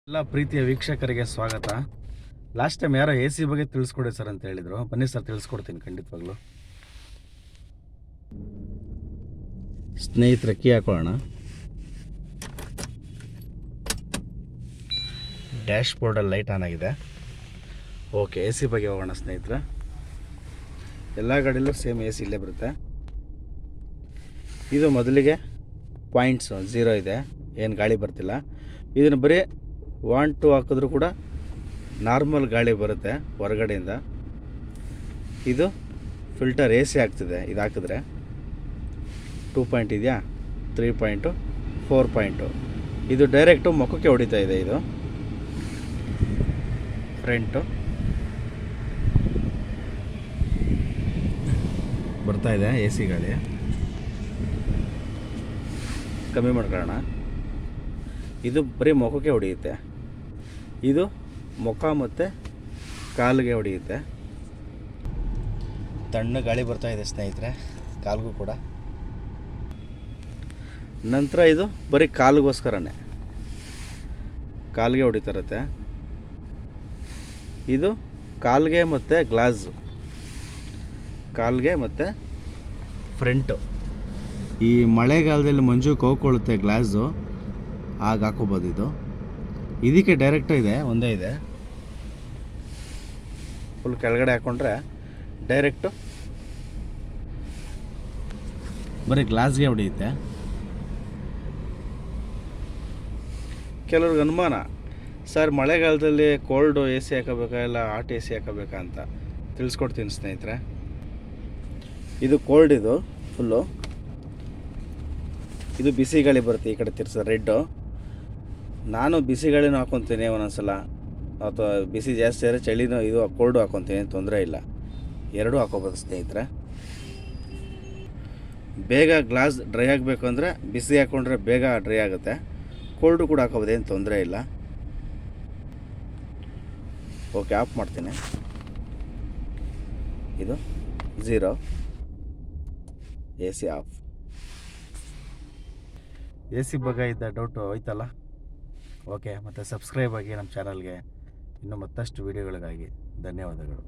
ಎಲ್ಲ ಪ್ರೀತಿಯ ವೀಕ್ಷಕರಿಗೆ ಸ್ವಾಗತ. ಲಾಸ್ಟ್ ಟೈಮ್ ಯಾರೋ AC ಬಗ್ಗೆ ತಿಳಿಸ್ಕೊಡಿ ಸರ್ ಅಂತ ಹೇಳಿದರು. ಬನ್ನಿ ಸರ್, ತಿಳಿಸ್ಕೊಡ್ತೀನಿ ಖಂಡಿತವಾಗ್ಲೂ. ಸ್ನೇಹಿತರೆ, ಕೀ ಹಾಕೊಳ್ಳೋಣ. ಡ್ಯಾಶ್ ಬೋರ್ಡಲ್ಲಿ ಲೈಟ್ ಆನ್ ಆಗಿದೆ. ಓಕೆ, AC ಬಗ್ಗೆ ಹೋಗೋಣ ಸ್ನೇಹಿತರೆ. ಎಲ್ಲ ಗಾಡಿಯಲ್ಲೂ ಸೇಮ್ AC ಇಲ್ಲೇ ಬರುತ್ತೆ. ಇದು ಮೊದಲಿಗೆ ಪಾಯಿಂಟ್ಸು 0 ಇದೆ, ಏನು ಗಾಳಿ ಬರ್ತಿಲ್ಲ. ಇದನ್ನು ಬರೀ 1 2 ಹಾಕಿದ್ರೂ ಕೂಡ ನಾರ್ಮಲ್ ಗಾಳಿ ಬರುತ್ತೆ ಹೊರಗಡೆಯಿಂದ. ಇದು ಫಿಲ್ಟರ್ AC ಆಗ್ತಿದೆ. ಇದು ಹಾಕಿದ್ರೆ 2 ಪಾಯಿಂಟ್ ಇದೆಯಾ, 3 ಪಾಯಿಂಟು, 4 ಪಾಯಿಂಟು. ಇದು ಡೈರೆಕ್ಟು ಮುಖಕ್ಕೆ ಹೊಡಿತಾ ಇದೆ. ಇದು ಫ್ರಂಟು ಬರ್ತಾ ಇದೆ AC ಗಾಳಿ. ಕಮ್ಮಿ ಮಾಡ್ಕೊಳ್ಳೋಣ. ಇದು ಬರೀ ಮುಖಕ್ಕೆ ಹೊಡೆಯುತ್ತೆ. ಇದು ಮುಖ ಮತ್ತು ಕಾಲಿಗೆ ಹೊಡೆಯುತ್ತೆ. ತಣ್ಣ ಗಾಳಿ ಬರ್ತಾ ಇದೆ ಸ್ನೇಹಿತರೆ, ಕಾಲಿಗೂ ಕೂಡ. ನಂತರ ಇದು ಬರೀ ಕಾಲಿಗೋಸ್ಕರನೇ, ಕಾಲಿಗೆ ಹೊಡಿತಿರುತ್ತೆ. ಇದು ಕಾಲಿಗೆ ಮತ್ತು ಗ್ಲಾಸು, ಕಾಲಿಗೆ ಮತ್ತು ಫ್ರಂಟು. ಈ ಮಳೆಗಾಲದಲ್ಲಿ ಮಂಜು ಕೋಕೊಳ್ಳುತ್ತೆ ಗ್ಲಾಸು, ಆಗ ಹಾಕೋಬೋದು. ಇದು ಇದಕ್ಕೆ ಡೈರೆಕ್ಟ್ ಇದೆ, ಒಂದೇ ಇದೆ. ಫುಲ್ ಕೆಳಗಡೆ ಹಾಕ್ಕೊಂಡ್ರೆ ಡೈರೆಕ್ಟು ಬರೀ ಗ್ಲಾಸ್ಗೆ ಹೊಡೆಯುತ್ತೆ. ಕೆಲವ್ರಿಗೆ ಅನುಮಾನ, ಸರ್ ಮಳೆಗಾಲದಲ್ಲಿ ಕೋಲ್ಡು AC ಹಾಕೋಬೇಕಾ ಇಲ್ಲ ಹಾಟ್ AC ಹಾಕೋಬೇಕಾ ಅಂತ. ತಿಳಿಸ್ಕೊಡ್ತೀನಿ ಸ್ನೇಹಿತರೆ. ಇದು ಕೋಲ್ಡ್, ಇದು ಫುಲ್ಲು. ಇದು ಬಿಸಿ ಗಾಳಿ ಬರುತ್ತೆ ಈ ಕಡೆ ತಿರ್ಸ ರೆಡ್ಡು. ನಾನು ಬಿಸಿ ಗಾಳಿನೂ ಹಾಕ್ಕೊತೀನಿ ಒಂದೊಂದ್ಸಲ, ಅಥವಾ ಬಿಸಿ ಜಾಸ್ತಿ ಆದರೆ ಚಳಿನೂ ಇದು ಕೋಲ್ಡು ಹಾಕ್ಕೊತೀನಿ, ತೊಂದರೆ ಇಲ್ಲ. ಎರಡೂ ಹಾಕೋಬೋದು ಸ್ನೇಹಿತರೆ. ಬೇಗ ಗ್ಲಾಸ್ ಡ್ರೈ ಆಗಬೇಕು ಅಂದರೆ ಬಿಸಿ ಹಾಕ್ಕೊಂಡ್ರೆ ಬೇಗ ಡ್ರೈ ಆಗುತ್ತೆ. ಕೋಲ್ಡು ಕೂಡ ಹಾಕೋಬೋದು, ಏನು ತೊಂದರೆ ಇಲ್ಲ. ಓಕೆ, ಆಫ್ ಮಾಡ್ತೀನಿ. ಇದು 0, AC ಆಫ್. AC ಬಗ್ಗೆ ಇದ್ದ ಡೌಟು ಹೋಯ್ತಲ್ಲ. ಓಕೆ, ಮತ್ತು ಸಬ್ಸ್ಕ್ರೈಬ್ ಆಗಿ ನಮ್ಮ ಚಾನಲ್ಗೆ. ಇನ್ನೂ ಮತ್ತಷ್ಟು ವೀಡಿಯೋಗಳಿಗಾಗಿ ಧನ್ಯವಾದಗಳು.